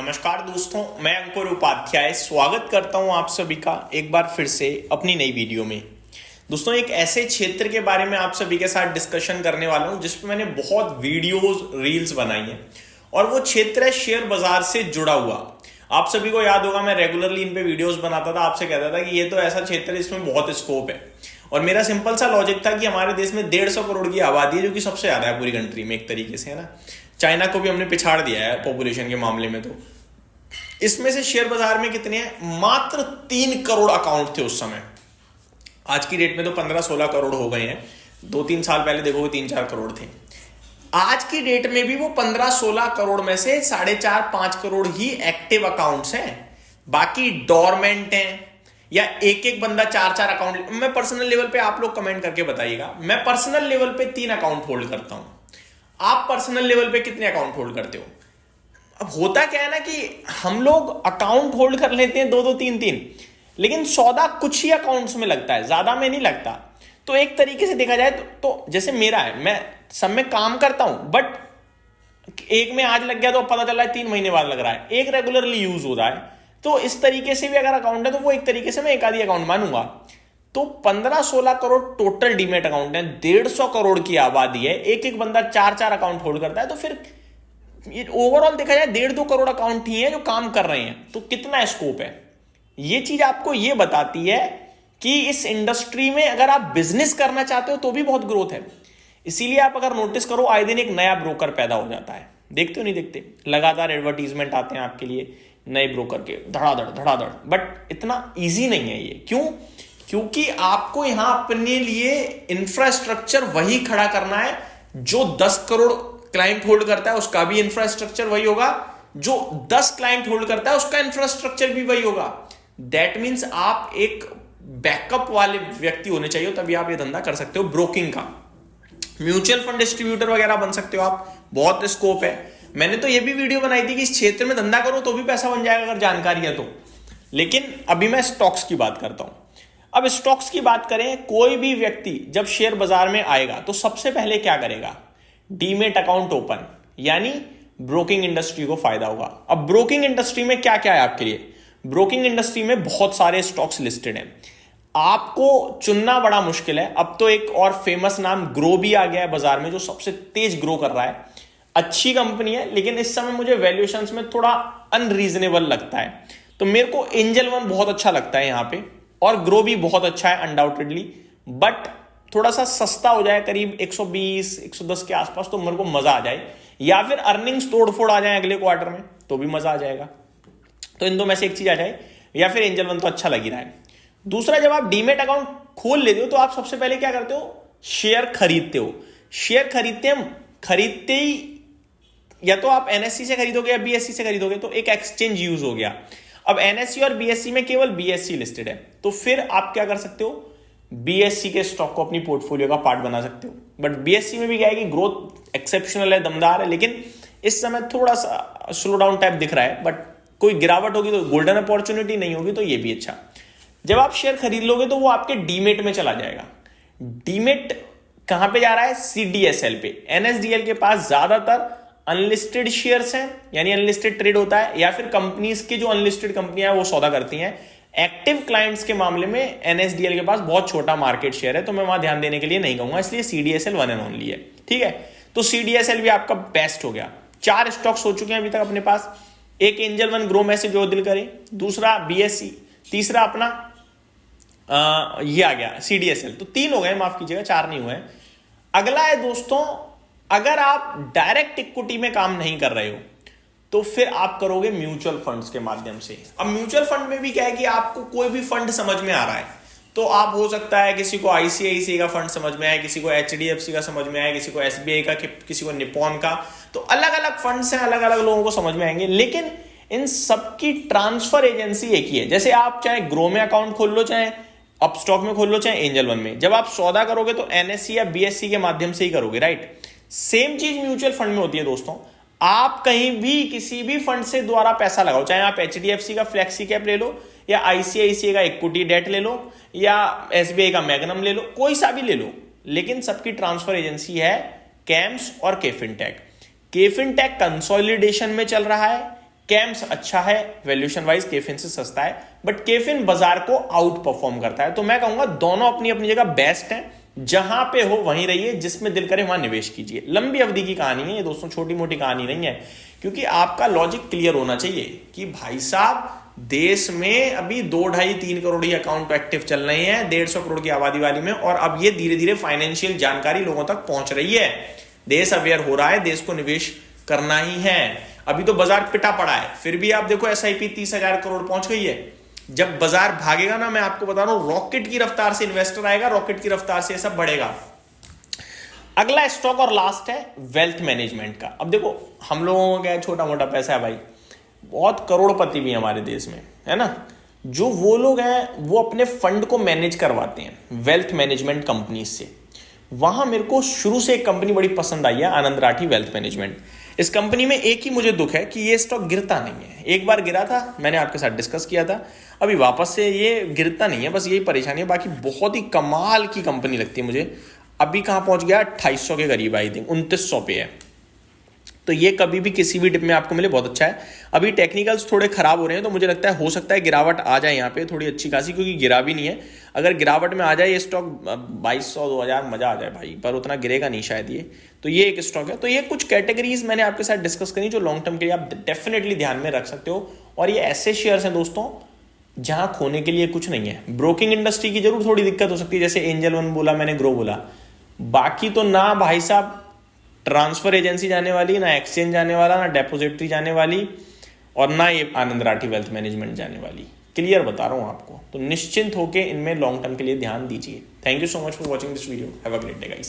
नमस्कार दोस्तों, मैं अंकुर उपाध्याय स्वागत करता हूं आप सभी का एक बार फिर से अपनी नई वीडियो में। दोस्तों, एक ऐसे क्षेत्र के बारे में आप सभी के साथ डिस्कशन करने वाला हूं जिस पे मैंने बहुत वीडियोस रील्स बनाई हैं और वो क्षेत्र है शेयर बाजार से जुड़ा हुआ। आप सभी को याद होगा, मैं रेगुलरली इन पे वीडियोस बनाता था, आपसे कहता था कि ये तो ऐसा क्षेत्र है इसमें बहुत स्कोप है। और मेरा सिंपल सा लॉजिक था कि हमारे देश में 150 करोड़ की आबादी है, जो कि सबसे ज्यादा है पूरी कंट्री में एक तरीके से, है ना। चाइना को भी हमने पिछाड़ दिया है पॉपुलेशन के मामले में। तो इसमें से शेयर बाजार में कितने हैं? मात्र 3 करोड़ अकाउंट थे उस समय। आज की डेट में तो 15-16 करोड़ हो गए हैं। 2-3 साल पहले देखोगे 3-4 करोड़ थे। आज की डेट में भी वो 15-16 करोड़ में से 4.5-5 करोड़ ही एक्टिव अकाउंट्स हैं। बाकी डोरमेंट हैं या एक एक बंदा 4-4 अकाउंट। मैं पर्सनल लेवल पे, आप लोग कमेंट करके बताइएगा, मैं पर्सनल लेवल पे 3 अकाउंट होल्ड करता हूं। आप पर्सनल लेवल पे कितने अकाउंट होल्ड करते हो? अब होता क्या है ना कि हम लोग अकाउंट होल्ड कर लेते हैं 2-2, 3-3, लेकिन सौदा कुछ ही अकाउंट्स में लगता है, ज्यादा में नहीं लगता। तो एक तरीके से देखा जाए तो जैसे मेरा है, मैं सब में काम करता हूं, बट एक में आज लग गया तो पता चल रहा है 3 महीने बाद लग रहा है, एक रेगुलरली यूज हो रहा है। तो इस तरीके से भी अगर अकाउंट है तो वो एक तरीके से मैं एक आधी अकाउंट मानूंगा। तो 15-16 करोड़ टोटल डीमेट अकाउंट है, 150 करोड़ की आबादी है, एक एक बंदा 4-4 अकाउंट होल्ड करता है। तो फिर ओवरऑल देखा जाए 1.5-2 करोड़ अकाउंट ही है जो काम कर रहे हैं। तो कितना स्कोप है? ये चीज आपको ये बताती है कि इस इंडस्ट्री में अगर आप बिजनेस करना चाहते हो तो भी बहुत ग्रोथ है। इसीलिए आप अगर नोटिस करो, आए दिन एक नया ब्रोकर पैदा हो जाता है। देखते हो नहीं देखते? लगातार एडवर्टीजमेंट आते हैं आपके लिए नए ब्रोकर के, धड़ाधड़। बट इतना ईजी नहीं है ये। क्यों? क्योंकि आपको यहां अपने लिए इंफ्रास्ट्रक्चर वही खड़ा करना है। जो 10 करोड़ क्लाइंट होल्ड करता है उसका भी इंफ्रास्ट्रक्चर वही होगा, जो 10 क्लाइंट होल्ड करता है उसका इंफ्रास्ट्रक्चर भी वही होगा। दैट मीन्स आप एक बैकअप वाले व्यक्ति होने चाहिए, तभी आप ये धंधा कर सकते हो ब्रोकिंग का। म्यूचुअल फंड डिस्ट्रीब्यूटर वगैरह बन सकते हो आप, बहुत स्कोप है। मैंने तो ये भी वीडियो बनाई थी कि इस क्षेत्र में धंधा करो तो भी पैसा बन जाएगा अगर जानकारी है तो। लेकिन अभी मैं स्टॉक्स की बात करता हूं। अब स्टॉक्स की बात करें, कोई भी व्यक्ति जब शेयर बाजार में आएगा तो सबसे पहले क्या करेगा? डीमेट अकाउंट ओपन, यानी ब्रोकिंग इंडस्ट्री को फायदा होगा। अब ब्रोकिंग इंडस्ट्री में क्या क्या है आपके लिए? ब्रोकिंग इंडस्ट्री में बहुत सारे स्टॉक्स लिस्टेड हैं, आपको चुनना बड़ा मुश्किल है। अब तो एक और फेमस नाम ग्रो भी आ गया है बाजार में, जो सबसे तेज ग्रो कर रहा है। अच्छी कंपनी है, लेकिन इस समय मुझे वैल्यूएशंस में थोड़ा अनरीजनेबल लगता है। तो मेरे को एंजल वन बहुत अच्छा लगता है यहां पे, और ग्रो भी बहुत अच्छा है अनडाउटेडली। बट थोड़ा सा सस्ता हो जाए, करीब 120-110 के आसपास, तो मेरे को मजा आ जाए। या फिर अर्निंग्स तोड़फोड़ आ जाए अगले क्वार्टर में तो भी मजा आ जाएगा। तो इन दो में से एक चीज आ जाए, या फिर एंजल वन तो अच्छा लग ही रहा है। दूसरा, जब आप डीमेट अकाउंट खोल लेते हो तो आप सबसे पहले क्या करते हो? शेयर खरीदते हो। शेयर खरीदते ही या तो आप एनएससी से खरीदोगे या बीएससी से खरीदोगे, तो एक एक्सचेंज यूज हो गया। अब एनएससी और बीएससी में केवल बीएससी लिस्टेड है, तो फिर आप क्या कर सकते हो? बीएससी के स्टॉक को अपनी पोर्टफोलियो का पार्ट बना सकते हो। बट बीएससी में भी क्या है कि ग्रोथ एक्सेप्शनल है, दमदार है, लेकिन इस समय थोड़ा सा स्लो डाउन टाइप दिख रहा है। बट कोई गिरावट होगी तो गोल्डन अपॉर्चुनिटी, नहीं होगी तो ये भी अच्छा। जब आप शेयर खरीद लोगे तो वो आपके डीमेट में चला जाएगा। डीमेट कहां पे जा रहा है? सीडीएसएल पे। एनएसडीएल के पास ज्यादातर अनलिस्टेड शेयर्स हैं, यानी अनलिस्टेड ट्रेड होता है, या फिर कंपनीज की जो अनलिस्टेड कंपनियां वो सौदा करती हैं। एक्टिव क्लाइंट्स के मामले में एनएसडीएल के पास बहुत छोटा मार्केट शेयर है, तो मैं वहां ध्यान देने के लिए नहीं कहूंगा, इसलिए सीडीएसएल वन एंड ओनली है। ठीक है, तो सीडीएसएल भी आपका बेस्ट हो गया। 4 स्टॉक्स हो चुके हैं अभी तक अपने पास। एक एंजल वन ग्रो में से जो दिल करे, दूसरा बीएससी, तीसरा अपना ये आ गया सीडीएसएल। तो 3 हो गए, माफ कीजिएगा, 4 नहीं हुए। अगला है दोस्तों, अगर आप डायरेक्ट इक्विटी में काम नहीं कर रहे हो तो फिर आप करोगे म्यूचुअल फंड्स के माध्यम से। अब म्यूचुअल फंड में भी क्या है कि आपको कोई भी फंड समझ में आ रहा है, तो आप हो सकता है किसी को आईसीआईसीआई का फंड समझ में आए, किसी को एचडीएफसी का समझ में आए, किसी को एसबीआई का, किसी को निपॉन का। तो अलग अलग फंड्स हैं, अलग अलग लोगों को समझ में आएंगे, लेकिन इन सबकी ट्रांसफर एजेंसी एक ही है। जैसे आप चाहे ग्रो में अकाउंट खोल लो, चाहे अपस्टॉक में खोल लो, चाहे एंजल वन में, जब आप सौदा करोगे तो एनएससी या बीएससी के माध्यम से ही करोगे, राइट? सेम चीज म्यूचुअल फंड में होती है दोस्तों। आप कहीं भी किसी भी फंड से द्वारा पैसा लगाओ, चाहे आप एचडीएफसी का फ्लेक्सी कैप ले लो, या आईसीआईसीआई का इक्विटी डेट ले लो, या एसबीआई का मैग्नम ले लो, कोई सा भी ले लो, लेकिन सबकी ट्रांसफर एजेंसी है कैम्स और केफिनटेक। केफिनटेक कंसोलिडेशन में चल रहा है, कैम्स अच्छा है, वैल्यूएशन वाइज केफिन से सस्ता है, बट केफिन बाजार को आउट परफॉर्म करता है। तो मैं कहूंगा दोनों अपनी अपनी जगह बेस्ट है, जहां पे हो वहीं रहिए, जिसमें दिल करे वहां निवेश कीजिए। लंबी अवधि की कहानी है ये दोस्तों, छोटी मोटी कहानी नहीं है, क्योंकि आपका लॉजिक क्लियर होना चाहिए कि भाई साहब देश में अभी 2-2.5-3 करोड़ ही अकाउंट एक्टिव चल रहे हैं 150 करोड़ की आबादी वाली में, और अब ये धीरे धीरे फाइनेंशियल जानकारी लोगों तक पहुंच रही है, देश अवेयर हो रहा है, देश को निवेश करना ही है। अभी तो बाजार पिटा पड़ा है, फिर भी आप देखो एसआईपी 30,000 करोड़ पहुंच गई है। जब बाजार भागेगा ना, मैं आपको बता रहा हूं, रॉकेट की रफ्तार से इन्वेस्टर आएगा, रॉकेट की रफ्तार से सब बढ़ेगा। अगला स्टॉक और लास्ट है वेल्थ मैनेजमेंट का। अब देखो हम लोगों का छोटा मोटा पैसा है भाई, बहुत करोड़पति भी हमारे देश में है ना, जो वो लोग हैं वो अपने फंड को मैनेज करवाते हैं वेल्थ मैनेजमेंट कंपनी से। वहां मेरे को शुरू से एक कंपनी बड़ी पसंद आई है, आनंद राठी वेल्थ मैनेजमेंट। इस कंपनी में एक ही मुझे दुख है कि ये स्टॉक गिरता नहीं है। एक बार गिरा था, मैंने आपके साथ डिस्कस किया था, अभी वापस से ये गिरता नहीं है, बस यही परेशानी है। बाकी बहुत ही कमाल की कंपनी लगती है मुझे। अभी कहां पहुंच गया, 2800 के करीब, आई थिंक 2900 पे है। तो ये कभी भी किसी भी डिप में आपको मिले बहुत अच्छा है। अभी टेक्निकल्स थोड़े खराब हो रहे हैं, तो मुझे लगता है हो सकता है गिरावट आ जाए यहाँ पे थोड़ी अच्छी खासी, क्योंकि गिरा भी नहीं है। अगर गिरावट में आ जाए ये स्टॉक 2200-2000 मजा आ जाए भाई, पर उतना गिरेगा नहीं शायद ये। तो ये एक स्टॉक है। तो ये कुछ कैटेगरीज मैंने आपके साथ डिस्कस करी जो लॉन्ग टर्म के लिए आप डेफिनेटली ध्यान में रख सकते हो। और ये ऐसे शेयर्स हैं दोस्तों जहां खोने के लिए कुछ नहीं है। ब्रोकिंग इंडस्ट्री की जरूर थोड़ी दिक्कत हो सकती है, जैसे एंजल वन बोला मैंने, ग्रो बोला, बाकी तो ना भाई साहब ट्रांसफर एजेंसी जाने वाली, ना एक्सचेंज जाने वाला, ना डेपोजिटरी जाने वाली, और ना ये आनंद राठी वेल्थ मैनेजमेंट जाने वाली। क्लियर बता रहा हूं आपको। तो निश्चिंत होकर इनमें लॉन्ग टर्म के लिए ध्यान दीजिए। Thank you so much for watching this video. Have a great day guys.